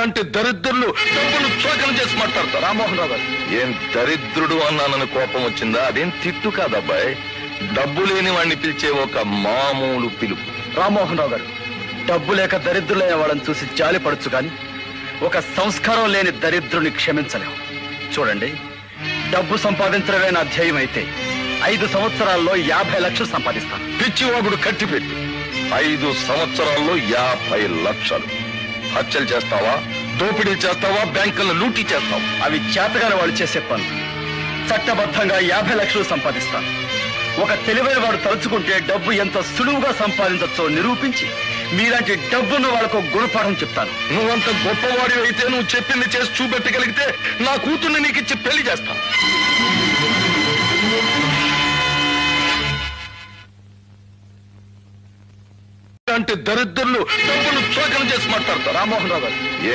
అంటే దరిద్రులు డబ్బులు చోకం చేసి మాట్లాడతారు. రామ్మోహన్ రావు గారు, ఏం దరిద్రుడు అన్నానని కోపం వచ్చిందా? అదేం తిట్టు కాదబ్బాయి, డబ్బు లేని వాడిని పిలిచే ఒక మామూలు పిలుపు. రామ్మోహన్ రావు గారు, డబ్బు లేక దరిద్రులైన వాళ్ళని చూసి జాలి పడచ్చు కానీ ఒక సంస్కారం లేని దరిద్రుని క్షమించలేము. చూడండి, డబ్బు సంపాదించడమే నా ధ్యేయం అయితే 5 సంవత్సరాల్లో 50 లక్షలు సంపాదిస్తాను. పిచ్చివాగుడు కట్టిపెట్టు. 5 సంవత్సరాల్లో 50 లక్షలు. హత్యలు చేస్తావా, దోపిడీ చేస్తావా, బ్యాంకులను లూటీ చేస్తావా? అవి చేతగాని వాళ్ళు చేసే పనులు. చట్టబద్ధంగా 50 లక్షలు సంపాదిస్తాను. ఒక తెలివైన వాడు తలుచుకుంటే డబ్బు ఎంత సులువుగా సంపాదించవచ్చో నిరూపించి మీలాంటి డబ్బున్న వాళ్ళకు గుణపాఠం చెప్తాను. నువ్వంత గొప్పవాడి అయితే నువ్వు చెప్పింది చేసి చూపెట్టగలిగితే నా కూతుర్ని నీకు ఇచ్చి పెళ్లి చేస్తాను. అంటే దరిద్రులు డబ్బులు చోకం చేసి మాట్లాడతారు. రామ్మోహన్ రావు గారు, ఏం